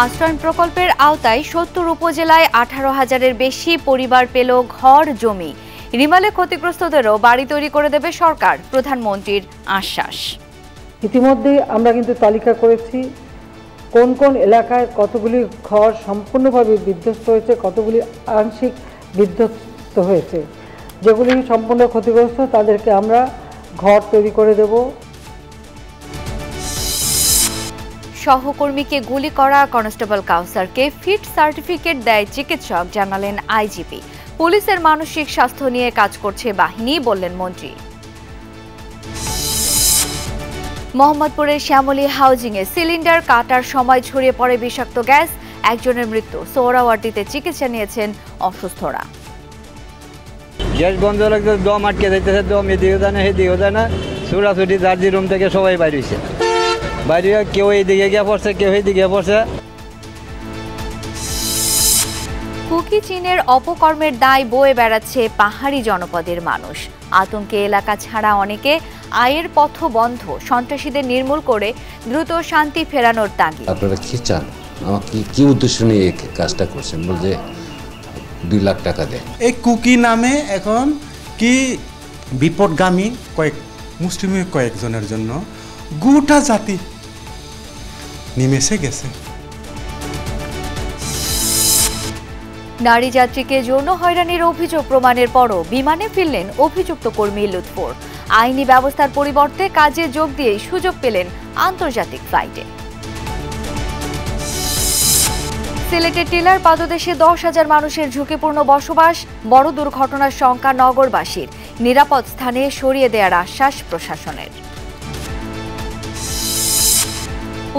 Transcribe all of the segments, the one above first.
আশ্রয়ণ প্রকল্পের আওতায় ৭০ উপজেলায় ১৮,০০০-এর বেশি পরিবার পেল ঘর জমি। রিমালে ক্ষতিগ্রস্তদেরও বাড়ি তৈরি করে দেবে সরকার, প্রধানমন্ত্রীর আশ্বাস। ইতিমধ্যে আমরা কিন্তু তালিকা করেছি কোন কোন এলাকায় কতগুলি ঘর সম্পূর্ণভাবে বিধ্বস্ত হয়েছে, কতগুলি আংশিক বিধ্বস্ত হয়েছে। যেগুলি সম্পূর্ণ ক্ষতিগ্রস্ত তাদেরকে আমরা ঘর তৈরি করে দেব। সহকর্মীকে গুলি করা কনস্টেবল কাউসারকে ফিট সার্টিফিকেট দেয় চিকিৎসক, জানালেন আইজিপি। পুলিশের মানসিক স্বাস্থ্য নিয়ে কাজ করছে বাহিনী, বললেন মন্ত্রী। মোহাম্মদপুরের শ্যামলী হাউজিংয়ে সিলিন্ডার কাটার সময় ছড়িয়ে পড়ে বিষাক্ত গ্যাস, একজনের মৃত্যু। সোহরাওয়ার্দীতে চিকিৎসা নিয়েছেন অসুস্থরা। গ্যাস বন্ধ লাগছে, দম আটকে যাইতেছে, দম এদিকেও যায় না সেদিকেও যায় না। ছুটাছুটি জার্জি রুম থেকে সবাই বাইরেছে, বাইরে কেউ এইদিকে গিয়ে পড়ছে, কেউ এইদিকে পড়ছে। কুকি চীনের অপকর্মের দায় বয়ে বেড়াচ্ছে পাহাড়ি জনপদের মানুষ। আতঙ্কে এলাকা ছাড়া অনেকে, আয়ের পথ বন্ধ। সন্ত্রাসীদের নির্মূল করে দ্রুত শান্তি ফেরানোর তাগিদ। আপনারা কি চান? আমাকে কি উদ্দেশ্য নিয়ে এই কাজটা করছেন? বলছে 2 লাখ টাকা দেয়। এই কুকি নামে এখন কি বিপদগামী মুসলিমের কয়েকজনের জন্য গোটা জাতি নেমেছে গেছে। নারী যাত্রীকে যৌন হয়রানির অভিযোগ প্রমাণের পরও বিমানে ফিরলেন অভিযুক্ত কর্মী লুৎফর। আইনি ব্যবস্থার পরিবর্তে কাজে যোগ দিয়ে সুযোগ পেলেন আন্তর্জাতিক ফ্লাইটে। সিলেটের টিলার পাদদেশে 10,000 মানুষের ঝুঁকিপূর্ণ বসবাস। বড় দুর্ঘটনার শঙ্কা নগরবাসীর। নিরাপদ স্থানে সরিয়ে দেওয়ার আশ্বাস প্রশাসনের।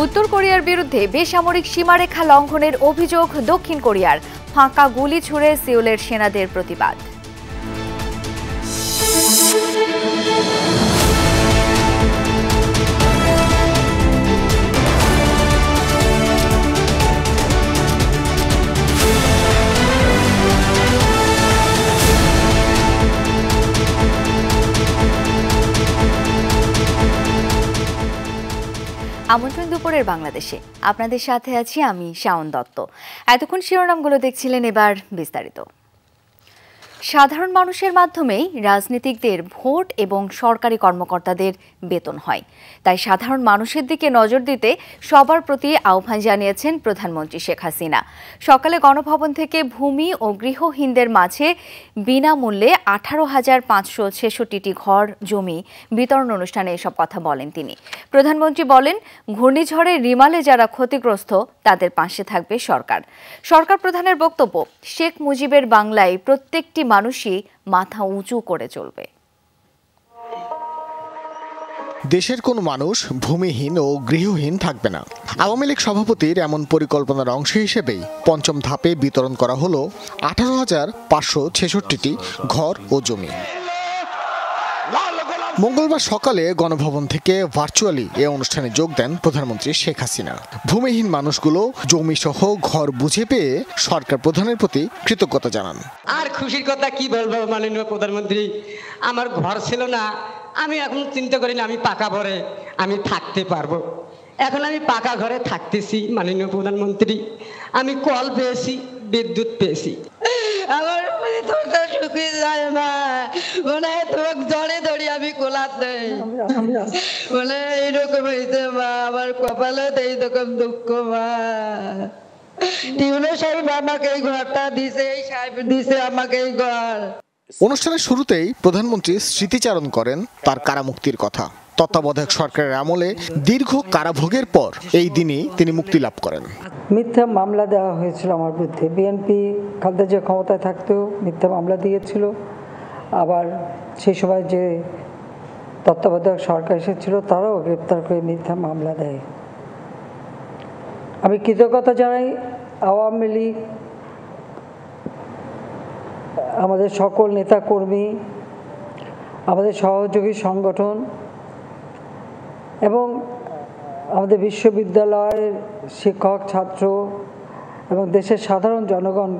উত্তর কোরিয়ার বিরুদ্ধে বেসামরিক সীমারেখা লঙ্ঘনের অভিযোগ দক্ষিণ কোরিয়ার। ফাঁকা গুলি ছুড়ে সিউলের সেনাদের প্রতিবাদ। আমন্ত্রণ দুপুরের বাংলাদেশে, আপনাদের সাথে আছি আমি শাওন দত্ত। এতক্ষণ শিরোনামগুলো দেখছিলেন, এবার বিস্তারিত। সাধারণ মানুষের মাধ্যমেই রাজনীতিকদের ভোট এবং সরকারি কর্মকর্তাদের বেতন হয়। তাই সাধারণ মানুষের দিকে নজর দিতে সবার প্রতি আহ্বান জানিয়েছেন প্রধানমন্ত্রী শেখ হাসিনা। সকালে গণভবন থেকে ভূমি ও গৃহহীনদের মাঝে বিনামূল্যে 18,566টি ঘর জমি বিতরণ অনুষ্ঠানে এসব কথা বলেন তিনি। প্রধানমন্ত্রী বলেন, ঘূর্ণিঝড়ে রিমালে যারা ক্ষতিগ্রস্ত তাদের পাশে থাকবে সরকার। সরকার প্রধানের বক্তব্য, শেখ মুজিবের বাংলায় প্রত্যেকটি মানুষই মাথা উঁচু করে চলবে। দেশের কোনো মানুষ ভূমিহীন ও গৃহহীন থাকবে না। আওয়ামী লীগ সভাপতির এমন পরিকল্পনার অংশ হিসেবেই পঞ্চম ধাপে বিতরণ করা হলো 18,566টি ঘর ও জমি। মঙ্গলবার সকালে গণভবন থেকে ভার্চুয়ালি এ অনুষ্ঠানে যোগ দেন প্রধানমন্ত্রী শেখ হাসিনা। ভূমিহীন মানুষগুলো জমি সহ ঘর বুঝে পেয়ে সরকার প্রধানের প্রতি কৃতজ্ঞতা জানান। আর খুশির কথা কি বলবো মাননীয় প্রধানমন্ত্রী, আমার ঘর ছিল না, আমি এখন চিন্তা করি না আমি পাকা ঘরে আমি থাকতে পারবো। এখন আমি পাকা ঘরে থাকতেছি মাননীয় প্রধানমন্ত্রী। আমি কল পেয়েছি, বিদ্যুৎ পেয়েছি। আমার তোরটা শুকিয়ে যায় মা, মনে হয় তোর জড়ে ধরি আমি কোলাত নেই, মনে এইরকম হয়েছে মা, আমার কপালে এইরকম দুঃখ মা। টিউনো সাহেব আমাকে এই ঘরটা দিছে, এই সাহেব দিছে আমাকে এই ঘর। অনুষ্ঠানের শুরুতেই প্রধানমন্ত্রী স্মৃতিচারণ করেন তার কারামুক্তির কথা। তত্ত্বাবধায়ক সরকারের আমলে দীর্ঘ কারাভোগের পর এই দিনই তিনি মুক্তি লাভ করেন। মিথ্যা মামলা দেওয়া হয়েছিল আমার বিরুদ্ধে। বিএনপি খালেদা জিয়া ক্ষমতায় থাকতেও মিথ্যা মামলা দিয়েছিল। আবার সেই সময় যে তত্ত্বাবধায়ক সরকার এসেছিল তারাও গ্রেপ্তার করে মিথ্যা মামলা দেয়। আমি কৃতজ্ঞতা জানাই আওয়ামী লীগ, আমাদের সকল নেতাকর্মী, আমাদের সহযোগী সংগঠন এবং আমাদের বিশ্ববিদ্যালয়ের শিক্ষক ছাত্র এবং দেশের সাধারণ জনগণ।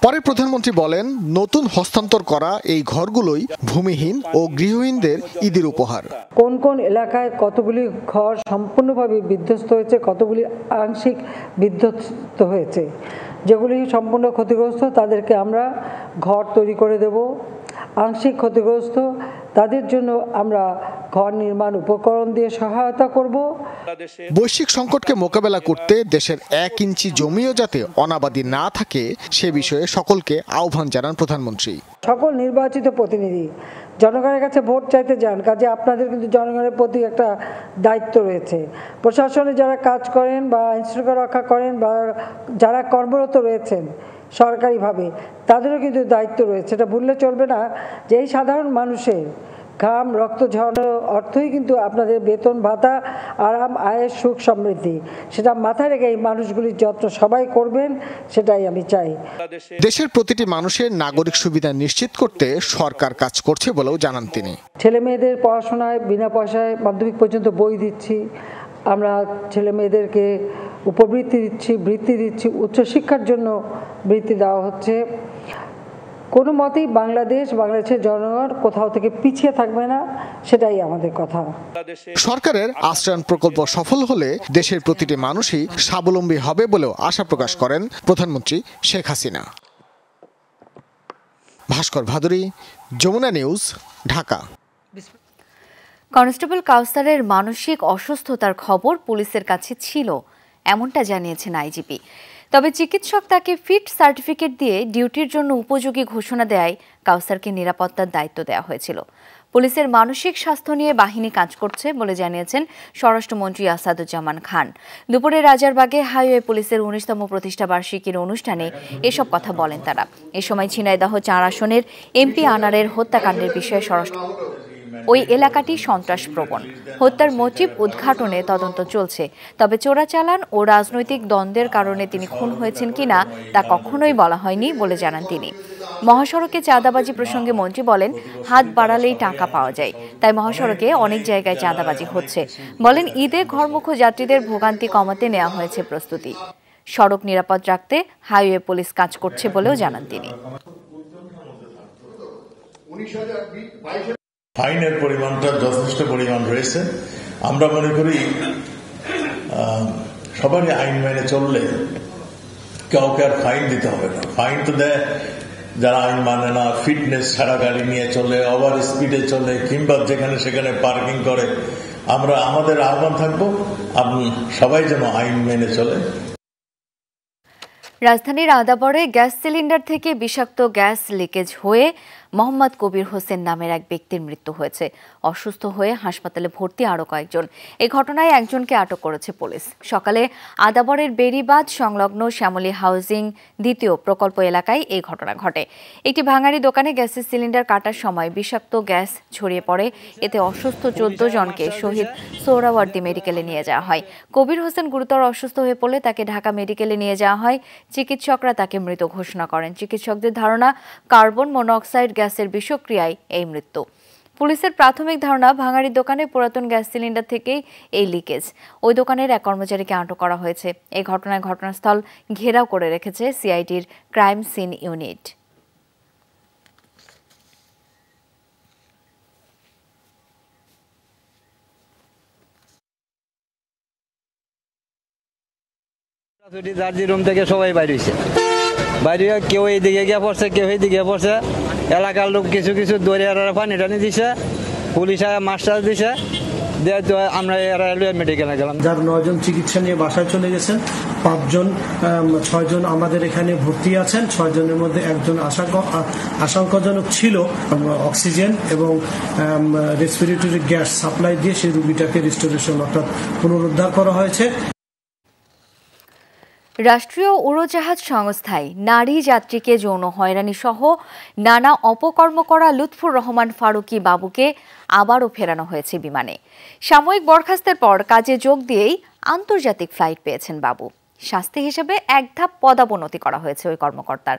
পরে প্রধানমন্ত্রী বলেন, নতুন হস্তান্তর করা এই ঘরগুলোই ভূমিহীন ও গৃহহীনদের ঈদের উপহার। কোন কোন এলাকায় কতগুলি ঘর সম্পূর্ণভাবে বিধ্বস্ত হয়েছে, কতগুলি আংশিক বিধ্বস্ত হয়েছে, যেগুলি সম্পূর্ণ ক্ষতিগ্রস্ত তাদেরকে আমরা ঘর তৈরি করে দেব। আংশিক ক্ষতিগ্রস্ত তাদের জন্য আমরা ঘর নির্মাণ উপকরণ দিয়ে সহায়তা করব। বৈশ্বিক সংকটকে মোকাবেলা করতে দেশের 1 ইঞ্চি জমিও যাতে অনাবাদি না থাকে সে বিষয়ে সকলকে আহ্বান জানান প্রধানমন্ত্রী। সকল নির্বাচিত প্রতিনিধি জনগণের কাছে ভোট চাইতে যান, কাজে আপনাদের কিন্তু জনগণের প্রতি একটা দায়িত্ব রয়েছে। প্রশাসনে যারা কাজ করেন বা আইনশৃঙ্খলা রক্ষা করেন বা যারা কর্মরত রয়েছেন সরকারিভাবে, তাদেরও কিন্তু দায়িত্ব রয়েছে। এটা ভুললে চলবে না যে এই সাধারণ মানুষের ঘাম রক্ত ঝরানোর অর্থই কিন্তু আপনাদের বেতন ভাতা, আরাম, আয়ের সুখ সমৃদ্ধি। সেটা মাথায় রেখে এই মানুষগুলির যত্ন সবাই করবেন, সেটাই আমি চাই। দেশের প্রতিটি মানুষের নাগরিক সুবিধা নিশ্চিত করতে সরকার কাজ করছে বলেও জানান তিনি। ছেলে মেয়েদের পড়াশোনায় বিনা পয়সায় মাধ্যমিক পর্যন্ত বই দিচ্ছি, আমরা ছেলে মেয়েদেরকে উপবৃত্তি দিচ্ছি, বৃত্তি দিচ্ছি, উচ্চশিক্ষার জন্য বৃত্তি দেওয়া হচ্ছে। কোনো মতেই বাংলাদেশের জনগণ কোথাও থেকে পিছিয়ে থাকবে না, সেটাই আমাদের কথা। সরকারের আশ্রয়ণ প্রকল্প সফল হলে দেশের প্রতিটি মানুষই স্বাবলম্বী হবে বলেও আশা প্রকাশ করেন প্রধানমন্ত্রী শেখ হাসিনা। ভাস্কর ভাদুরী, যমুনা নিউজ, ঢাকা। কনস্টেবল কাউসারের মানসিক অসুস্থতার খবর পুলিশের কাছে ছিল, এমনটা জানিয়েছেন আইজিপি। তবে চিকিৎসক তাকে ফিট সার্টিফিকেট দিয়ে ডিউটির জন্য উপযোগী ঘোষণা দেয় কাউসারকে নিরাপত্তার দায়িত্ব দেওয়া হয়েছিল। পুলিশের মানসিক স্বাস্থ্য নিয়ে বাহিনী কাজ করছে বলে জানিয়েছেন স্বরাষ্ট্রমন্ত্রী আসাদুজ্জামান খান। দুপুরে রাজারবাগে হাইওয়ে পুলিশের 19তম প্রতিষ্ঠা বার্ষিকীর অনুষ্ঠানে এসব কথা বলেন তারা। এ সময় ঝিনাইদহ 4 আসনের এমপি আনারের হত্যাকাণ্ডের বিষয়ে ওই এলাকাটি সন্ত্রাসপ্রবণ। হত্যার মোটিভ উদ্ঘাটনে তদন্ত চলছে, তবে চোরাচালান ও রাজনৈতিক দ্বন্দ্বের কারণে তিনি খুন হয়েছেন কিনা তা কখনোই বলা হয়নি বলে জানান তিনি। মহাসড়কে চাঁদাবাজি প্রসঙ্গে মন্ত্রী বলেন, হাত বাড়ালেই টাকা পাওয়া যায়, তাই মহাসড়কে অনেক জায়গায় চাঁদাবাজি হচ্ছে। বলেন, ঈদে ঘরমুখো যাত্রীদের ভোগান্তি কমাতে নেওয়া হয়েছে প্রস্তুতি। সড়ক নিরাপদ রাখতে হাইওয়ে পুলিশ কাজ করছে বলেও জানান তিনি। ফাইনের পরিমাণটা যথেষ্ট পরিমাণ রয়েছে। আমরা মনে করি সবারই আইন মেনে চললে কাউকে আর ফাইন দিতে হবে না। ফাইন তো দেয় যারা আইন মানে না, ফিটনেস ছাড়া গাড়ি নিয়ে চলে, ওভার স্পিডে চলে, কিংবা যেখানে সেখানে পার্কিং করে। আমরা আমাদের আহ্বান থাকবো সবাই যেন আইন মেনে চলে। রাজধানীর আদাবরে গ্যাস সিলিন্ডার থেকে বিষাক্ত গ্যাস লিকেজ হয়ে মোহাম্মদ কবির হোসেন নামের এক ব্যক্তির মৃত্যু হয়েছে। অসুস্থ হয়ে হাসপাতালে ভর্তি আরও কয়েকজন। এই ঘটনায় একজনকে আটক করেছে পুলিশ। সকালে আদাবরের বেড়িবাঁধ সংলগ্ন শ্যামলী হাউজিং 2য় প্রকল্প এলাকায় এই ঘটনা ঘটে। একটি ভাঙাড়ি দোকানে গ্যাসের সিলিন্ডার কাটার সময় বিষাক্ত গ্যাস ছড়িয়ে পড়ে। এতে অসুস্থ 14 জনকে শহীদ সোহরাওয়ার্দী মেডিকেলে নিয়ে যাওয়া হয়। কবির হোসেন গুরুতর অসুস্থ হয়ে পড়লে তাকে ঢাকা মেডিকেলে নিয়ে যাওয়া হয়। চিকিৎসকরা তাকে মৃত ঘোষণা করেন। চিকিৎসকদের ধারণা, কার্বন মনোক্সাইড গ্যাসের বিষক্রিয়ায় এই মৃত্যু। পুলিশের প্রাথমিক ধারণা, ভাঙাড়ি দোকানে পুরাতন গ্যাস সিলিন্ডার থেকেই এই লিকেজ। ওই দোকানের এক কর্মচারীকে আটক করা হয়েছে। এই ঘটনায় ঘটনাস্থল ঘেরাও করে রেখেছে সিআইডির ক্রাইম সিন ইউনিট। জার্জি রুম থেকে সবাই বাইরে হয়েছে, বাইরে কেউ এইদিকে গিয়ে পড়ছে, কেউ এইদিকে পড়ছে। এলাকার লোক কিছু কিছু দৌড়ে পানি টানি দিছে, পুলিশ মাস্টার দিছে। আমরা মেডিকেলে গেলাম। যার 9 জন চিকিৎসা নিয়ে বাসায় চলে গেছেন, 6 জন আমাদের এখানে ভর্তি আছেন। 6 জনের মধ্যে একজন আশঙ্কাজনক ছিল। অক্সিজেন এবং রেসপিরেটরি গ্যাস সাপ্লাই দিয়ে সেই রোগীটাকে রিস্টোরেশন অর্থাৎ পুনরুদ্ধার করা হয়েছে। রাষ্ট্রীয় উড়োজাহাজ সংস্থায় নারী যাত্রীকে যৌন হয়রানি সহ নানা অপকর্ম করা লুৎফুর রহমান ফারুকী বাবুকে আবারও ফেরানো হয়েছে বিমানে। সাময়িক বরখাস্তের পর কাজে যোগ দিয়েই আন্তর্জাতিক ফ্লাইট পেয়েছেন বাবু। শাস্তি হিসেবে 1 ধাপ পদোন্নতি করা হয়েছে ওই কর্মকর্তার।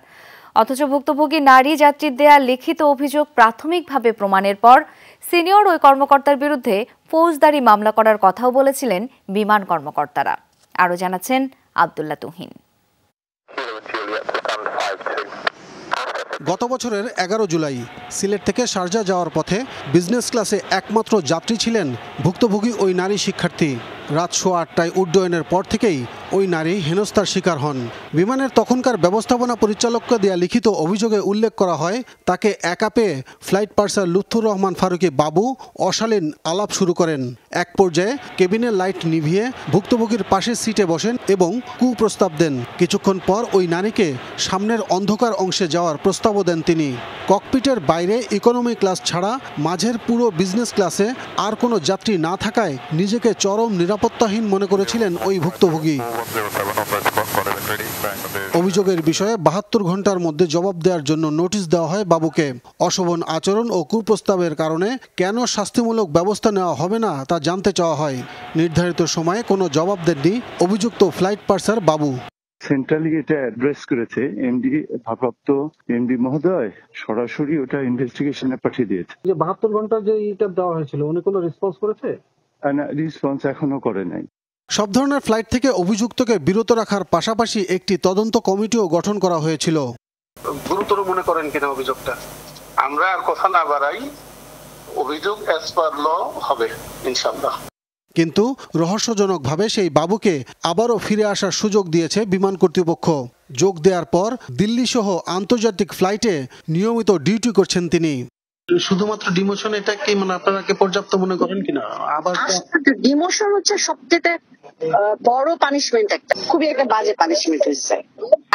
অথচ ভুক্তভোগী নারী যাত্রীর দেয়া লিখিত অভিযোগ প্রাথমিকভাবে প্রমাণের পর সিনিয়র ওই কর্মকর্তার বিরুদ্ধে ফৌজদারি মামলা করার কথাও বলেছিলেন বিমান কর্মকর্তারা। আরও জানাচ্ছেন আব্দুল্লাহ তুহিন। গত বছরের 11 জুলাই সিলেট থেকে শারজা যাওয়ার পথে বিজনেস ক্লাসে একমাত্র যাত্রী ছিলেন ভুক্তভোগী ওই নারী শিক্ষার্থী। রাত 8:15টায় উড্ডয়নের পর থেকেই ওই নারী হেনস্থার শিকার হন। বিমানের তখনকার ব্যবস্থাপনা পরিচালককে দেয়া লিখিত অভিযোগে উল্লেখ করা হয়, তাকে একা পেয়ে ফ্লাইট পার্সার লুৎফুর রহমান ফারুকী বাবু অশালীন আলাপ শুরু করেন। এক পর্যায়ে কেবিনের লাইট নিভিয়ে ভুক্তভোগীর পাশের সিটে বসেন এবং কুপ্রস্তাব দেন। কিছুক্ষণ পর ওই নারীকে সামনের অন্ধকার অংশে যাওয়ার প্রস্তাবও দেন তিনি। ককপিটের বাইরে ইকোনমি ক্লাস ছাড়া মাঝের পুরো বিজনেস ক্লাসে আর কোনো যাত্রী না থাকায় নিজেকে চরম নিরাপত্তাহীন মনে করেছিলেন ওই ভুক্তভোগী। অভিযোগের বিষয়ে 72 ঘন্টার মধ্যে জবাব দেওয়ার জন্য নোটিশ দেওয়া হয় বাবুকে। অশোভন আচরণ ও কুপ্রস্তাবের কারণে কেন শাস্তিমূলক ব্যবস্থা নেওয়া হবে না তা জানতে চাওয়া হয়। নির্ধারিত সময়ে কোনো জবাব দেননি অভিযুক্ত ফ্লাইট পার্সার বাবু। সেন্ট্রালি এটা অ্যাড্রেস করেছে এমডি, ভারপ্রাপ্ত এমডি মহোদয় সরাসরি ওটা ইনভেস্টিগেশনে পাঠিয়ে দিয়েছে। যে 72 ঘন্টা যে এটা দেওয়া হয়েছিল, উনি কোনো রেসপন্স করেছে? না, রেসপন্স এখনো করে নাই। সব ধরনের ফ্লাইট থেকে অভিযুক্তকে বিরত রাখার পাশাপাশি একটি তদন্ত কমিটিও গঠন করা হয়েছিল। গুরুতর মনে করেন কিনা অভিযোগটা? আমরা আর কথা না বাড়াই, অভিযোগ অ্যাজ পার ল হবে ইনশাআল্লাহ। কিন্তু রহস্যজনকভাবে সেই বাবুকে আবারও ফিরে আসার সুযোগ দিয়েছে বিমান কর্তৃপক্ষ। যোগ দেওয়ার পর দিল্লি সহ আন্তর্জাতিক ফ্লাইটে নিয়মিত ডিউটি করছেন তিনি। শুধুমাত্র ডিমোশন, এটা কি মানে আপনারা কি পর্যাপ্ত মনে করেন কিনা? আবার ডিমোশন হচ্ছে সবচেয়ে বড় পানিশমেন্ট, খুবই একটা বাজে পানিশমেন্ট হচ্ছে।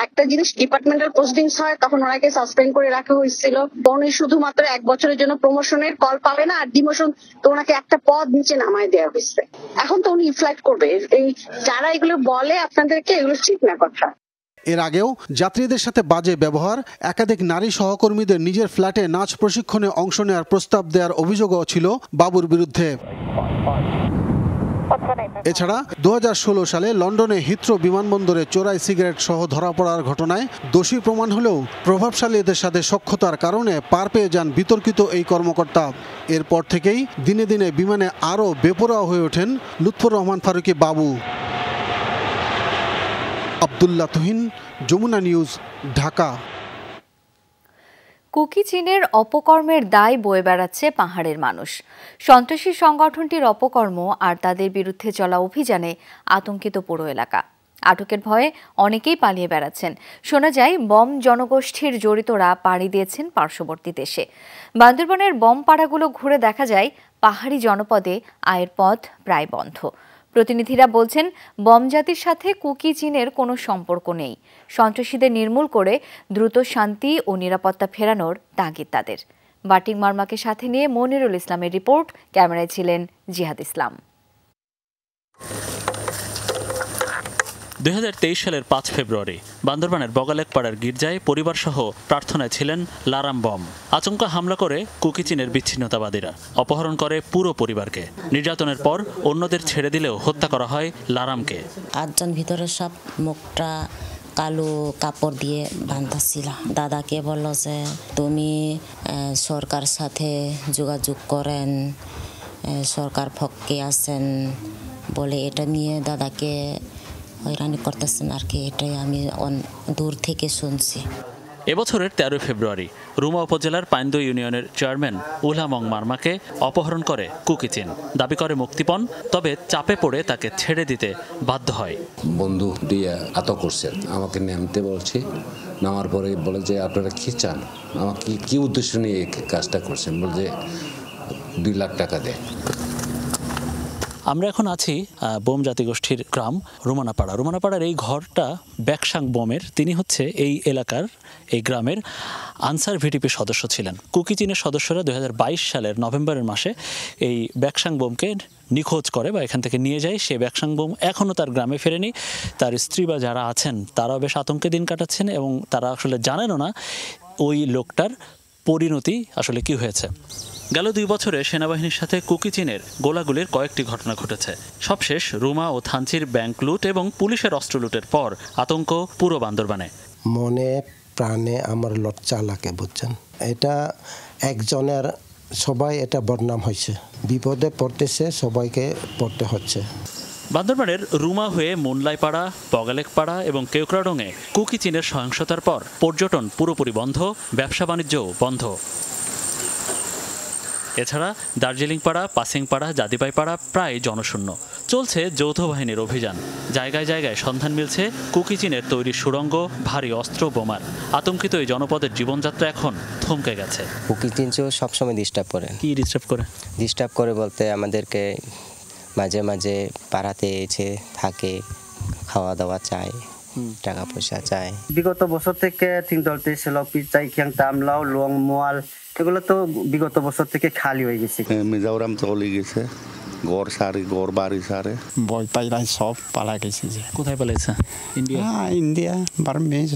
একটা জিনিস ডিপার্টমেন্টাল পোস্টিংস হয়, তখন ওনাকে সাসপেন্ড করে রাখা হয়েছিল। উনি শুধুমাত্র 1 বছরের জন্য প্রমোশনের কল পাবে না, আর ডিমোশন তো ওনাকে একটা পদ নিচে নামায় দেওয়া হয়েছে। এখন তো উনি ফ্লাইট করবে। এই যারা এগুলো বলে আপনাদেরকে, এগুলো ঠিক না কথা। এর আগেও যাত্রীদের সাথে বাজে ব্যবহার, একাধিক নারী সহকর্মীদের নিজের ফ্ল্যাটে নাচ প্রশিক্ষণে অংশ নেওয়ার প্রস্তাব দেওয়ার অভিযোগও ছিল বাবুর বিরুদ্ধে। এছাড়া 2016 সালে লন্ডনে হিথ্রো বিমানবন্দরে চোরাই সিগারেট সহ ধরা পড়ার ঘটনায় দোষী প্রমাণ হলেও প্রভাবশালীদের সাথে সখ্যতার কারণে পার পেয়ে যান বিতর্কিত এই কর্মকর্তা। এরপর থেকেই দিনে দিনে বিমানে আরও বেপরোয়া হয়ে ওঠেন লুৎফুর রহমান ফারুকী বাবু। আব্দুল্লাহ তুহিন, যমুনা নিউজ, ঢাকা। কুকি চীনের অপকর্মের দায় বয়ে বেড়াচ্ছে পাহাড়ের মানুষ। সন্ত্রাসী সংগঠনটির অপকর্ম আর তাদের বিরুদ্ধে চলা অভিযানে আতঙ্কিত পুরো এলাকা। আটকের ভয়ে অনেকেই পালিয়ে বেড়াচ্ছেন। শোনা যায় বম জনগোষ্ঠীর জড়িতরা পাড়ি দিয়েছেন পার্শ্ববর্তী দেশে। বান্দরবানের বম পাড়াগুলো ঘুরে দেখা যায় পাহাড়ি জনপদে আয়ের পথ প্রায় বন্ধ। প্রতিনিধিরা বলছেন বম জাতির সাথে কুকি চীনের কোনো সম্পর্ক নেই। সন্ত্রাসীদের নির্মূল করে দ্রুত শান্তি ও নিরাপত্তা ফেরানোর তাগিদ তাদের। বাটিং মার্মাকে সাথে নিয়ে মনিরুল ইসলামের রিপোর্ট, ক্যামেরায় ছিলেন জিহাদ ইসলাম। 2023 সালের 5 ফেব্রুয়ারি বান্দরবানের বগালেকপাড়ার গির্জায় পরিবারসহ প্রার্থনায় ছিলেন লারাম বম। আচমকা হামলা করে কুকি চীনের বিচ্ছিন্নতাবাদীরা অপহরণ করে পুরো পরিবারকে। নির্যাতনের পর অন্যদের ছেড়ে দিলেও হত্যা করা হয় লারামকে। 8 জন ভিতরে সব মুখটা কালো কাপড় দিয়ে বাঁধা ছিল। দাদাকে বলল যে তুমি সরকার সাথে যোগাযোগ করেন, সরকার পক্ষে আছেন বলে এটা নিয়ে দাদাকে হয়রানি করতেছেন আর কি। এটাই আমি দূর থেকে শুনছি। এবছরের 13 ফেব্রুয়ারি রুমা উপজেলার পাইন্দো ইউনিয়নের চেয়ারম্যান উলহামং মার্মাকে অপহরণ করে কুকি চীন। দাবি করে মুক্তিপণ, তবে চাপে পড়ে তাকে ছেড়ে দিতে বাধ্য হয়। বন্ধু দিয়ে আটক করছে, আমাকে নামতে বলছে। নামার পরে বলে যে আপনারা কি চান, আমাকে কি উদ্দেশ্য নিয়ে এই কাজটা করছেন, বলছে 2 লাখ টাকা দেয়। আমরা এখন আছি বোম জাতিগোষ্ঠীর গ্রাম রুমানাপাড়া। রুমানাপাড়ার এই ঘরটা ব্যাকসাং বোমের। তিনি হচ্ছে এই এলাকার, এই গ্রামের আনসার ভিডিপি সদস্য ছিলেন। কুকি চীনের সদস্যরা 2022 সালের নভেম্বরের মাসে এই ব্যাকসাং বোমকে নিখোঁজ করে বা এখান থেকে নিয়ে যায়। সে ব্যাকসাং বোম এখনও তার গ্রামে ফেরেনি। তার স্ত্রী বা যারা আছেন তারাও বেশ আতঙ্কে দিন কাটাচ্ছেন এবং তারা আসলে জানেনও না ওই লোকটার পরিণতি আসলে কি হয়েছে। গেল 2 বছরে সেনাবাহিনীর সাথে কুকি চীনের গোলাগুলির কয়েকটি ঘটনা ঘটেছে। সবশেষ রুমা ও থানচির ব্যাংক লুট এবং পুলিশের অস্ত্র লুটের পর আতঙ্ক পুরো বান্দরবানে। মনে প্রাণে আমার লজ্জা লাগে, বুঝছেন। এটা একজনের, সবাই এটা বদনাম হয়েছে, বিপদে পড়তেছে, সবাইকে পড়তে হচ্ছে। বান্দরবানের রুমা হয়ে মুনলাইপাড়া, পগালেকপাড়া এবং কেওক্রাডোঙে কুকি চীনের সহিংসতার পর পর্যটন পুরোপুরি বন্ধ, ব্যবসা বাণিজ্যও বন্ধ। এছাড়া দার্জিলিংপাড়া, পাসিংপাড়া, জাদিপাইপাড়া প্রায় জনশূন্য। চলছে যৌথ বাহিনীর অভিযান। জায়গায় জায়গায় সন্ধান মিলছে কুকি চীনের তৈরি সুড়ঙ্গ, ভারী অস্ত্র, বোমার। আতঙ্কিত এই জনপদের জীবনযাত্রা এখন থমকে গেছে। কুকি চীন সবসময় ডিস্টার্ব করে। কি ডিস্টার্ব করে? ডিস্টার্ব করে বলতে আমাদেরকে মাঝে মাঝে পাড়াতে এসে থাকে, খাওয়া দাওয়া চায়, টাকা পয়সা চায়। বিগত বছর থেকে তিন দলতে ছিল পিচাই খিয়াং তামলাও লং মোয়াল, এগুলো তো বিগত বছর থেকে খালি হয়ে গেছে। মিজোরাম চলে গেছে, গড় সারি গড় বাড়ি সারে বই পাইলাই সব পালা গেছে। যে কোথায় পালাইছে? ইন্ডিয়া। India, Burmese.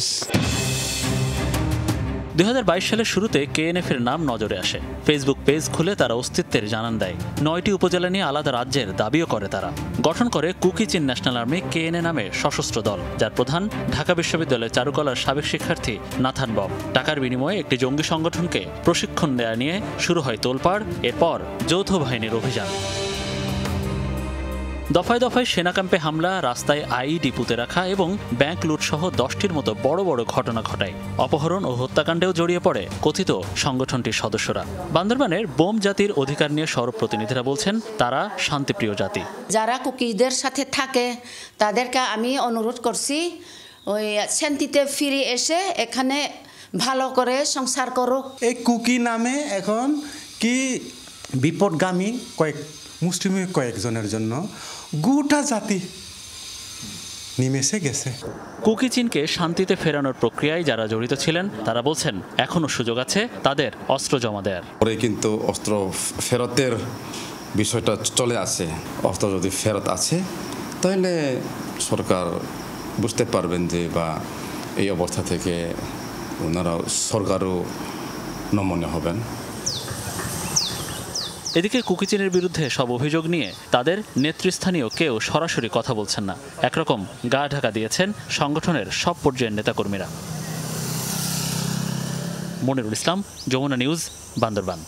2022 সালের শুরুতে কেএনএফ এর নাম নজরে আসে। ফেসবুক পেজ খুলে তারা অস্তিত্বের জানান দেয়। 9টি উপজেলা নিয়ে আলাদা রাজ্যের দাবিও করে তারা। গঠন করে কুকি চীন ন্যাশনাল আর্মি কেএনএ নামে সশস্ত্র দল, যার প্রধান ঢাকা বিশ্ববিদ্যালয়ের চারুকলার সাবেক শিক্ষার্থী নাথান বব। টাকার বিনিময়ে একটি জঙ্গি সংগঠনকে প্রশিক্ষণ দেয়া নিয়ে শুরু হয় তোলপাড়। এরপর যৌথ বাহিনীর অভিযান। দফায় দফায় সেনা ক্যাম্পে হামলা, রাস্তায় আইইডি পুঁতে রাখা এবং ব্যাংক লুটসহ 10টির মতো বড় বড় ঘটনা ঘটায়। অপহরণ ও হত্যাকাণ্ডেও জড়িয়ে পড়ে কথিত সংগঠনটির সদস্যরা। বান্দরবানের বোম জাতির অধিকার নিয়ে সরব প্রতিনিধিরা বলছেন তারা শান্তিপ্রিয় জাতি। যারা কুকিদের সাথে থাকে তাদেরকে আমি অনুরোধ করছি ওই শান্তিতে ফিরে এসে এখানে ভালো করে সংসার করুক। এই কুকি নামে এখন কি বিপদগামী মুসলিমের কয়েকজনের জন্য গোটা জাতি নিমেষে গেছে। কুকি চীনকে শান্তিতে ফেরানোর প্রক্রিয়ায় যারা জড়িত ছিলেন তারা বলছেন এখনো সুযোগ আছে তাদের অস্ত্র জমা দেওয়ার। পরে কিন্তু অস্ত্র ফেরতের বিষয়টা চলে আসে। অস্ত্র যদি ফেরত আছে তাহলে সরকার বুঝতে পারবেন যে বা এই অবস্থা থেকে ওনারা সরকারও নমনীয় হবেন। এদিকে কুকি চীনের বিরুদ্ধে সব অভিযোগ নিয়ে তাদের নেতৃস্থানীয় কেউ সরাসরি কথা বলছেন না। একরকম গা ঢাকা দিয়েছেন সংগঠনের সব পর্যায়ের নেতাকর্মীরা। মনিরুল ইসলাম, যমুনা নিউজ, বান্দরবান।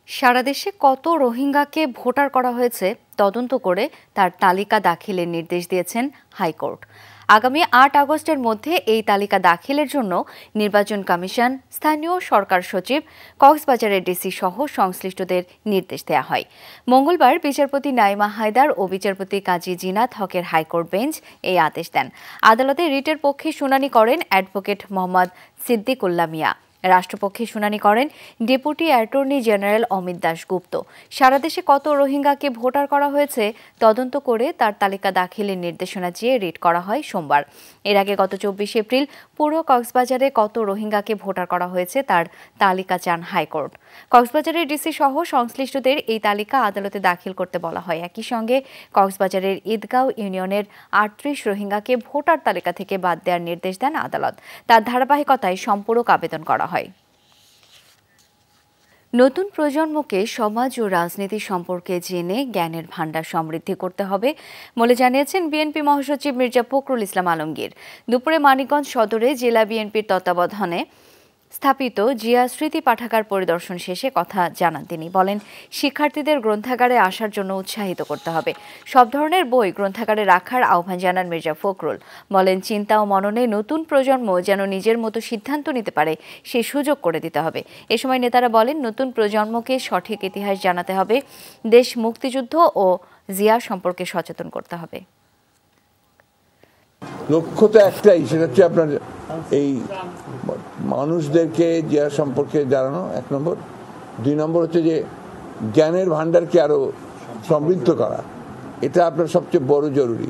সারা দেশে কত রোহিঙ্গাকে ভোটার করা হয়েছে তদন্ত করে তার তালিকা দাখিলের নির্দেশ দিয়েছেন হাইকোর্ট। আগামী 8 আগস্টের মধ্যে এই তালিকা দাখিলের জন্য নির্বাচন কমিশন, স্থানীয় সরকার সচিব, কক্সবাজারের ডিসি সহ সংশ্লিষ্টদের নির্দেশ দেওয়া হয়। মঙ্গলবার বিচারপতি নাইমা হায়দার ও বিচারপতি কাজী জিনাত হকের হাইকোর্ট বেঞ্চ এই আদেশ দেন। আদালতে রিটের পক্ষে শুনানি করেন অ্যাডভোকেট মোহাম্মদ সিদ্দিকুল্লাহ মিয়া। রাষ্ট্রপক্ষে শুনানি করেন deputy attorney general Amit Dasgupta. সারা দেশে কত রোহিঙ্গাকে ভোটার করা হয়েছে তদন্ত করে তার তালিকা দাখিলের নির্দেশনা চেয়ে রিট করা হয় সোমবার। এর আগে গত 24 এপ্রিল পুরো কক্সবাজারে কত রোহিঙ্গাকে ভোটার করা হয়েছে তার তালিকা চান হাইকোর্ট। কক্সবাজারের ডিসি সহ সংশ্লিষ্টদের এই তালিকা আদালতে দাখিল করতে বলা হয়। একই সঙ্গে কক্সবাজারের ঈদগাঁও ইউনিয়নের 38 রোহিঙ্গাকে ভোটার তালিকা থেকে বাদ দেওয়ার নির্দেশ দেন আদালত। তার ধারাবাহিকতায় সম্পূরক আবেদন করা হয়। নতুন প্রজন্মকে সমাজ ও রাজনীতি সম্পর্কে জেনে জ্ঞানের ভাণ্ডার সমৃদ্ধি করতে হবে বলে জানিয়েছেন বিএনপি মহাসচিব মির্জা ফখরুল ইসলাম আলমগীর। দুপুরে মানিকগঞ্জ সদরে জেলা বিএনপির তত্ত্বাবধানে স্থাপিত জিয়া স্মৃতি পাঠাগার পরিদর্শন শেষে কথা জানান তিনি। বলেন, শিক্ষার্থীদের গ্রন্থাগারে আসার জন্য উৎসাহিত করতে হবে। সব ধরনের বই গ্রন্থাগারে রাখার আহ্বান জানান মির্জা ফখরুল। বলেন, চিন্তা ও মননে নতুন প্রজন্ম যেন নিজের মতো সিদ্ধান্ত নিতে পারে সেই সুযোগ করে দিতে হবে। এ সময় নেতারা বলেন, নতুন প্রজন্মকে সঠিক ইতিহাস জানাতে হবে, দেশ মুক্তিযুদ্ধ ও জিয়া সম্পর্কে সচেতন করতে হবে। লক্ষ্য তো একটাই, সেটা হচ্ছে আপনার এই মানুষদেরকে জিয়া সম্পর্কে জানানো, 1 নম্বর। 2 নম্বর হচ্ছে যে জ্ঞানের ভান্ডারকে আরো সমৃদ্ধ করা, এটা আপনার সবচেয়ে বড় জরুরি।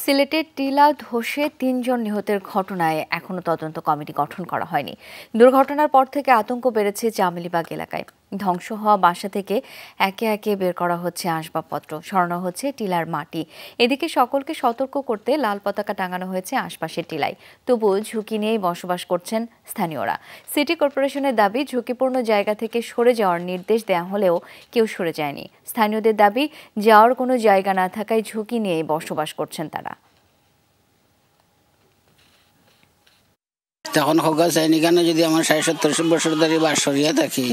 সিলেটের টিলা ধসে 3 জন নিহতের ঘটনায় এখনো তদন্ত কমিটি গঠন করা হয়নি। দুর্ঘটনার পর থেকে আতঙ্ক বেড়েছে চামেলিবাগ এলাকায়। ধ্বংস হওয়া বাসা থেকে একে একে বের করা হচ্ছে আসবাবপত্র, সরানো হচ্ছে টিলার মাটি। এদিকে সকলকে সতর্ক করতে লাল পতাকা টাঙানো হয়েছে আশপাশের টিলায়। তবুও ঝুঁকি নিয়েই বসবাস করছেন স্থানীয়রা। সিটি কর্পোরেশনের দাবি, ঝুঁকিপূর্ণ জায়গা থেকে সরে যাওয়ার নির্দেশ দেওয়া হলেও কেউ সরে যায়নি। স্থানীয়দের দাবি, যাওয়ার কোনো জায়গা না থাকায় ঝুঁকি নিয়েই বসবাস করছেন তারা। তখন হোগা চাইনি কেন, যদি আমার 60-70 বছর ধরে বাস সরিয়া থাকি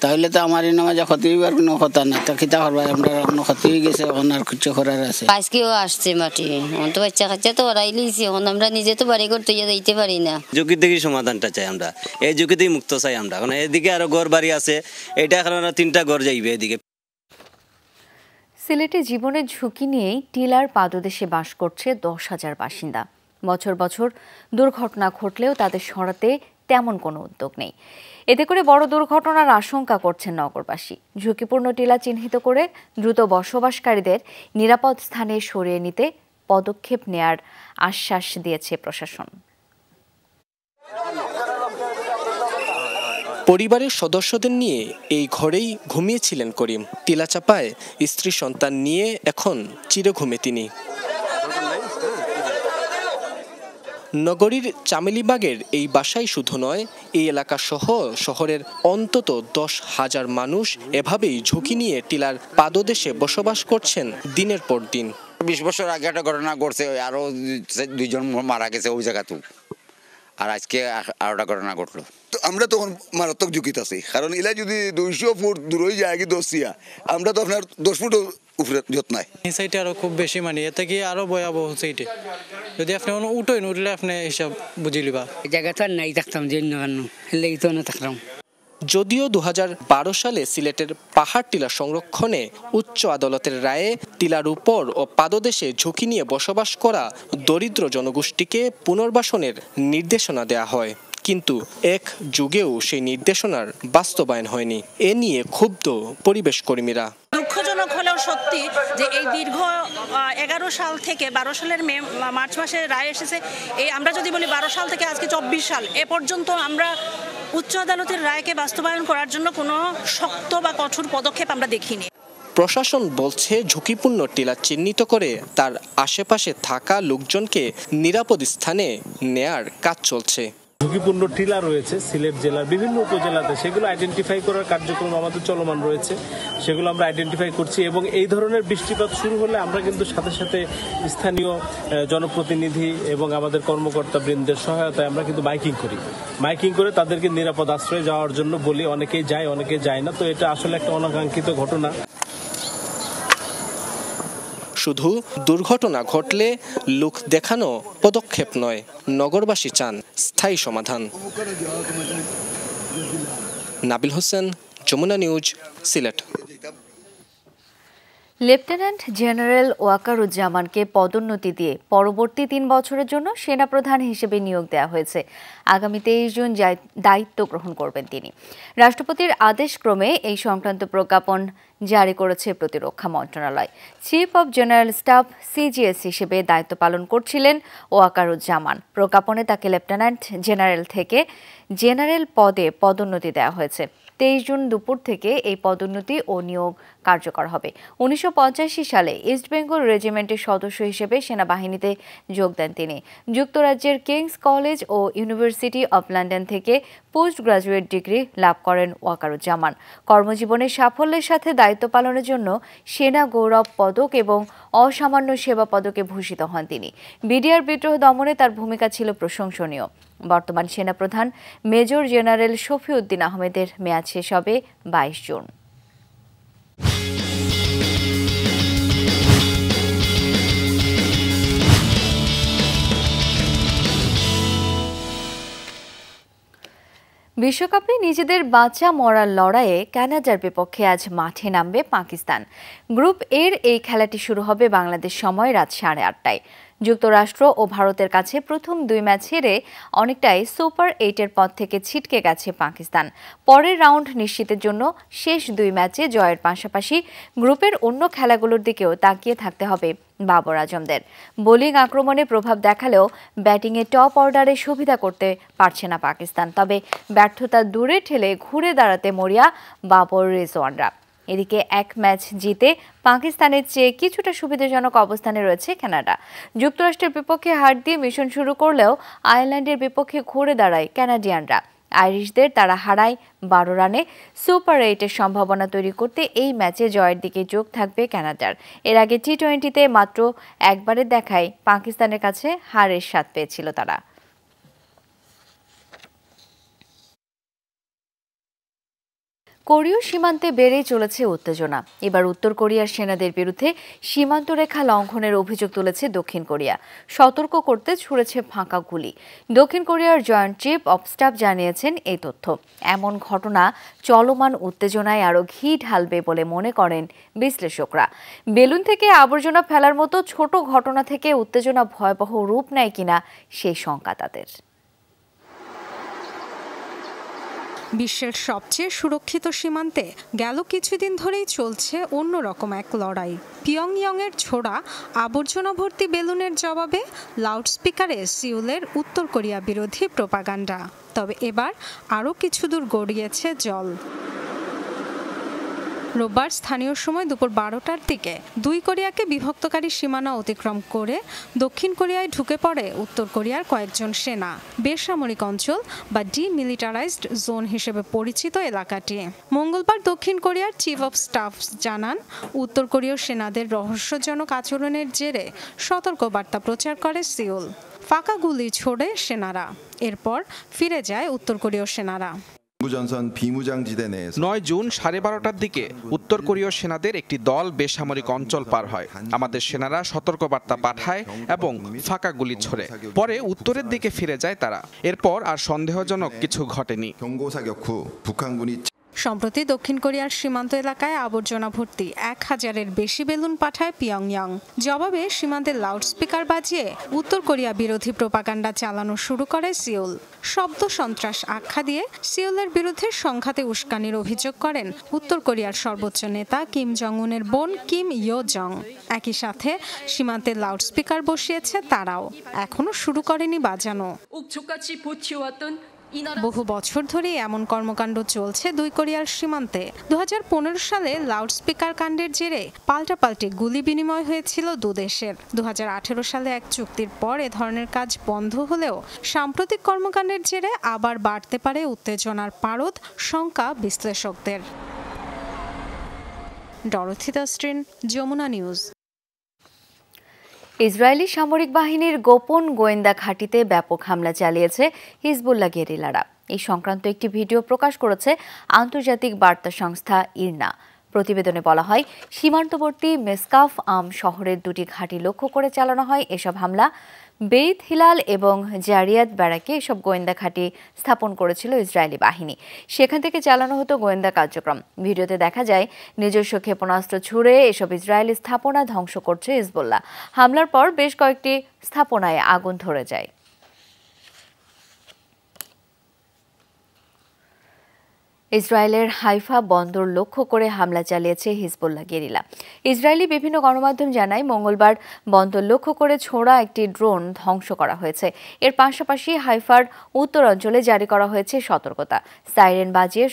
তাহলে তো আমার নামাজে ক্ষতি হইবার কোনো কথা না। তো খিতা করবা, আমরা কোনো ক্ষতি হয়ে গেছে, এখন আর কিছু করার আছে। আজকেও আসছে মাটি, এখন তো বাচ্চা কাচ্চা তো ওরাই লিয়েছি, এখন আমরা নিজে তো বাড়ি করতে যাইতে পারি না। ঝুঁকি থেকে সমাধানটা চাই আমরা, এই ঝুঁকি থেকে মুক্ত চাই আমরা। এখন এদিকে আরো ঘর বাড়ি আছে, এটা এখন 3টা ঘর যাইবে এদিকে। সিলেটে জীবনের ঝুঁকি নিয়েই টিলার পাদদেশে বাস করছে 10,000 বাসিন্দা। বছর বছর দুর্ঘটনা ঘটলেও তাদের সরাতে তেমন কোনো উদ্যোগ নেই। এতে করে বড় দুর্ঘটনার আশঙ্কা করছেন নগরবাসী। ঝুঁকিপূর্ণ টিলা চিহ্নিত করে দ্রুত বসবাসকারীদের নিরাপদ স্থানে সরিয়ে নিতে পদক্ষেপ নেয়ার আশ্বাস দিয়েছে প্রশাসন। পরিবারের সদস্যদের নিয়ে এই ঘরেই ঘুমিয়েছিলেন করিম। টিলাচাপায় স্ত্রী সন্তান নিয়ে এখন চিরঘুমে তিনি। নগরীর চামেলিবাগের এই বাসাই শুধু নয়, এই এলাকা সহ শহরের অন্তত 10,000 মানুষ এভাবেই ঝুঁকি নিয়ে টিলার পাদদেশে বসবাস করছেন দিনের পর দিন। 20 বছর আগে একটা ঘটনা ঘটছে, আরো 2 জন মারা গেছে ওই জায়গাতে, আর আজকে আরোটা ঘটনা ঘটলো। তো আমরা তখন মারাত্মক ঝুঁকিতে আছি, কারণ এলা যদি 200 ফুট দূরে যায় কি 10 আমরা তো আপনার 10 ফুট উপরে যত নাই। এই সাইডে আরো খুব বেশি মানে, এতে কি আরো ভয়াবহ সাইডে। যদি আপনি উঠলে আপনি হিসাব বুঝি লিবা। এই জায়গাটা নাই থাকতাম, জন্য লেগে তো না থাকতাম। যদিও 2012 সালে সিলেটের পাহাড় টিলা সংরক্ষণে উচ্চ আদালতের রায়ে টিলার উপর ও পাদদেশে ঝুঁকি নিয়ে বসবাস করা দরিদ্র জনগোষ্ঠীকে পুনর্বাসনের নির্দেশনা দেয়া হয়, কিন্তু এক যুগেও সেই নির্দেশনার বাস্তবায়ন হয়নি। এ নিয়ে ক্ষুব্ধ পরিবেশ কর্মীরা। দুঃখজনক হলেও সত্যি যে এই দীর্ঘ 11 সাল থেকে 12 সালের মার্চ মাসে রায় এসেছে। এই আমরা যদি বলি 12 সাল থেকে আজকে 24 সাল এ পর্যন্ত আমরা উচ্চ আদালতের রায়কে বাস্তবায়ন করার জন্য কোনো শক্ত বা কঠোর পদক্ষেপ আমরা দেখিনি। প্রশাসন বলছে ঝুঁকিপূর্ণ টিলা চিহ্নিত করে তার আশেপাশে থাকা লোকজনকে নিরাপদ স্থানে নেয়ার কাজ চলছে। ঝুঁকিপূর্ণ টিলা রয়েছে সিলেট জেলার বিভিন্ন উপজেলাতে, সেগুলো আইডেন্টিফাই করার কার্যক্রম আমাদের চলমান রয়েছে, সেগুলো আমরা আইডেন্টিফাই করছি। এবং এই ধরনের বৃষ্টিপাত শুরু হলে আমরা কিন্তু সাথে সাথে স্থানীয় জনপ্রতিনিধি এবং আমাদের কর্মকর্তা বৃন্দের সহায়তায় আমরা কিন্তু মাইকিং করে তাদেরকে নিরাপদ আশ্রয়ে যাওয়ার জন্য বলি। অনেকেই যায়, অনেকে যায় না। তো এটা আসলে একটা অনাকাঙ্ক্ষিত ঘটনা। শুধু দুর্ঘটনা ঘটলে লোক দেখানো পদক্ষেপ নয়, নগরবাসী চান স্থায়ী সমাধান। Nabil Hossain, Jamuna news, Sylhet. Lieutenant general ওয়াকারুজ্জামানকে পদোন্নতি দিয়ে পরবর্তী 3 বছরের জন্য সেনাপ্রধান হিসেবে নিয়োগ দেওয়া হয়েছে। আগামী 23 জুন দায়িত্ব গ্রহণ করবেন তিনি। রাষ্ট্রপতির আদেশক্রমে এই সংক্রান্ত প্রজ্ঞাপন জারি করেছে প্রতিরক্ষা মন্ত্রণালয়। Chief of general staff CGS হিসেবে দায়িত্ব পালন করছিলেন ওয়াকারুজ্জামান। প্রজ্ঞাপনে তাকে লেফটেন্যান্ট জেনারেল থেকে জেনারেল পদে পদোন্নতি দেওয়া হয়েছে। 23 জুন দুপুর থেকে এই পদোন্নতি ও নিয়োগ কার্যকর হবে। 1985 সালে ইস্ট বেঙ্গল রেজিমেন্টের সদস্য হিসেবে সেনাবাহিনীতে যোগ দেন তিনি। যুক্তরাজ্যের কিংস কলেজ ও ইউনিভার্সিটি অব লন্ডন থেকে পোস্ট গ্রাজুয়েট ডিগ্রি লাভ করেন ওয়াকারুজ্জামান। কর্মজীবনের সাফল্যের সাথে দায়িত্ব পালনের জন্য সেনা গৌরব পদক এবং অসামান্য সেবা পদকে ভূষিত হন তিনি। বিডিআর বিদ্রোহ দমনে তার ভূমিকা ছিল প্রশংসনীয়। বর্তমান সেনাপ্রধান মেজর জেনারেল শফিউদ্দিন আহমেদের মেয়াদ শেষ হবে 22 জুন। বিশ্বকাপে নিজেদের বাঁচা মরার লড়াইয়ে কানাডার বিপক্ষে আজ মাঠে নামবে পাকিস্তান। গ্রুপ এর এই খেলাটি শুরু হবে বাংলাদেশ সময় রাত 8:30টায়। যুক্তরাষ্ট্র ও ভারতের কাছে প্রথম 2 ম্যাচ হেরে অনেকটাই সুপার 8-এর পথ থেকে ছিটকে গেছে পাকিস্তান। পরের রাউন্ড নিশ্চিতের জন্য শেষ 2 ম্যাচে জয়ের পাশাপাশি গ্রুপের অন্য খেলাগুলোর দিকেও তাকিয়ে থাকতে হবে বাবর আজমদের। বোলিং আক্রমণে প্রভাব দেখালেও ব্যাটিংয়ে টপ অর্ডারে সুবিধা করতে পারছে না পাকিস্তান। তবে ব্যর্থতা দূরে ঠেলে ঘুরে দাঁড়াতে মরিয়া বাবর রিজওয়ানরা। এদিকে 1 ম্যাচ জিতে পাকিস্তানের চেয়ে কিছুটা সুবিধাজনক অবস্থানে রয়েছে কানাডা। যুক্তরাষ্ট্রের বিপক্ষে হার দিয়ে মিশন শুরু করলেও আয়ারল্যান্ডের বিপক্ষে ঘুরে দাঁড়ায় কানাডিয়ানরা। আইরিশদের তারা হারায় 12 রানে। সুপার 8-এর সম্ভাবনা তৈরি করতে এই ম্যাচে জয়ের দিকে যোগ থাকবে কানাডার। এর আগে টি-20-তে মাত্র একবারের দেখায় পাকিস্তানের কাছে হারের স্বাদ পেয়েছিল তারা। কোরীয় সীমান্তে বেড়েই চলেছে উত্তেজনা। এবার উত্তর কোরিয়ার সেনাদের বিরুদ্ধে সীমান্ত রেখা লঙ্ঘনের অভিযোগ তুলেছে দক্ষিণ কোরিয়া। সতর্ক করতে ছুড়েছে ফাঁকা গুলি। দক্ষিণ কোরিয়ার জয়েন্ট চিফ অব স্টাফ জানিয়েছেন এই তথ্য। এমন ঘটনা চলমান উত্তেজনায় আরও ঘি ঢালবে বলে মনে করেন বিশ্লেষকরা। বেলুন থেকে আবর্জনা ফেলার মতো ছোট ঘটনা থেকে উত্তেজনা ভয়াবহ রূপ নেয় কিনা সেই শঙ্কা তাদের। বিশ্বের সবচেয়ে সুরক্ষিত সীমান্তে গেল কিছুদিন ধরেই চলছে অন্যরকম এক লড়াই। পিয়ংইয়ংয়ের ছোড়া আবর্জনা ভর্তি বেলুনের জবাবে লাউডস্পিকারে সিউলের উত্তর কোরিয়া বিরোধী প্রোপাগান্ডা। তবে এবার আরও কিছু দূর গড়িয়েছে জল। রোববার স্থানীয় সময় দুপুর 12টার দিকে দুই কোরিয়াকে বিভক্তকারী সীমানা অতিক্রম করে দক্ষিণ কোরিয়ায় ঢুকে পড়ে উত্তর কোরিয়ার কয়েকজন সেনা। বেসামরিক অঞ্চল বা ডিমিলিটারাইজড জোন হিসেবে পরিচিত এলাকাটি। মঙ্গলবার দক্ষিণ কোরিয়ার চিফ অব স্টাফ জানান, উত্তর কোরীয় সেনাদের রহস্যজনক আচরণের জেরে সতর্কবার্তা প্রচার করে সিউল। ফাঁকা গুলি ছোড়ে সেনারা। এরপর ফিরে যায় উত্তর কোরীয় সেনারা। 9 জুন 12:30টার দিকে উত্তর কোরীয় সেনাদের একটি দল বেসামরিক অঞ্চল পার হয়। আমাদের সেনারা সতর্কবার্তা পাঠায় এবং ফাঁকা গুলি ছোড়ে। পরে উত্তরের দিকে ফিরে যায় তারা। এরপর আর সন্দেহজনক কিছু ঘটেনি। সম্প্রতি দক্ষিণ কোরিয়ার সীমান্ত এলাকায় আবর্জনা ভর্তি 1000-এর বেশি বেলুন পাঠায় পিয়ংইয়ং। জবাবে সীমান্তে লাউডস্পিকার বাজিয়ে উত্তর কোরিয়া বিরোধী প্রোপাগান্ডা চালানো শুরু করে সিউল। শব্দ সন্ত্রাস আখ্যা দিয়ে সিউলের বিরুদ্ধে সংঘাতে উস্কানির অভিযোগ করেন উত্তর কোরিয়ার সর্বোচ্চ নেতা কিম জং উনের বোন কিম ইয়ো জং। একই সাথে সীমান্তে লাউডস্পিকার বসিয়েছে তারাও। এখনো শুরু করেনি বাজানো। বহু বছর ধরে এমন কর্মকাণ্ড চলছে দুই কোরিয়ার সীমান্তে। 2015 সালে লাউডস্পিকার কাণ্ডের জেরে পাল্টাপাল্টি গুলি বিনিময় হয়েছিল দুদেশের। 2018 সালে এক চুক্তির পর এ ধরনের কাজ বন্ধ হলেও সাম্প্রতিক কর্মকাণ্ডের জেরে আবার বাড়তে পারে উত্তেজনার পারদ, শঙ্কা বিশ্লেষকদের। ডরথি দাস্ট্রিন, যমুনা নিউজ। ইসরায়েলি সামরিক বাহিনীর গোপন গোয়েন্দা ঘাঁটিতে ব্যাপক হামলা চালিয়েছে হিজবুল্লাহ গেরিলারা। এই সংক্রান্ত একটি ভিডিও প্রকাশ করেছে আন্তর্জাতিক বার্তা সংস্থা ইরনা। প্রতিবেদনে বলা হয়, সীমান্তবর্তী মেসকাফ আম শহরের দুটি ঘাঁটি লক্ষ্য করে চালানো হয় এসব হামলা। বেইত হিলাল এবং জারিয়াত ব্যারাকে এসব গোয়েন্দা ঘাঁটি স্থাপন করেছিল ইসরায়েলি বাহিনী। সেখান থেকে চালানো হতো গোয়েন্দা কার্যক্রম। ভিডিওতে দেখা যায় নিজস্ব ক্ষেপণাস্ত্র ছুড়ে এসব ইসরায়েলি স্থাপনা ধ্বংস করছে হিজবুল্লাহ। হামলার পর বেশ কয়েকটি স্থাপনায় আগুন ধরে যায়। ইসরায়েলের হাইফা বন্দর লক্ষ্য করে হামলা চালিয়েছে হিজবুল্লাহ গেরিলা। ইসরায়েলি বিভিন্ন গণমাধ্যম জানায়, মঙ্গলবার বন্দর লক্ষ্য করে ছোড়া একটি ড্রোন ধ্বংস করা হয়েছে। এর পাশাপাশি হাইফার উত্তরাঞ্চলে জারি করা হয়েছে সতর্কতা। সাইরেন বাজিয়ে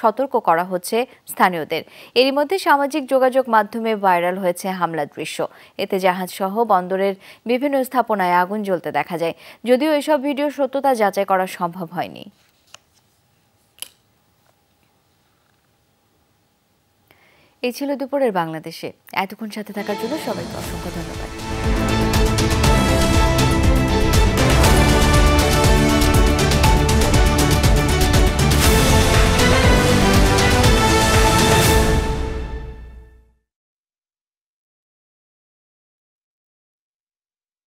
সতর্ক করা হচ্ছে স্থানীয়দের। এরই মধ্যে সামাজিক যোগাযোগ মাধ্যমে ভাইরাল হয়েছে হামলার দৃশ্য। এতে জাহাজসহ বন্দরের বিভিন্ন স্থাপনায় আগুন জ্বলতে দেখা যায়। যদিও এসব ভিডিও সত্যতা যাচাই করা সম্ভব হয়নি। এই ছিল দুপুরের বাংলাদেশে। এতক্ষণ সাথে থাকার জন্য সবাইকে অসংখ্য ধন্যবাদ।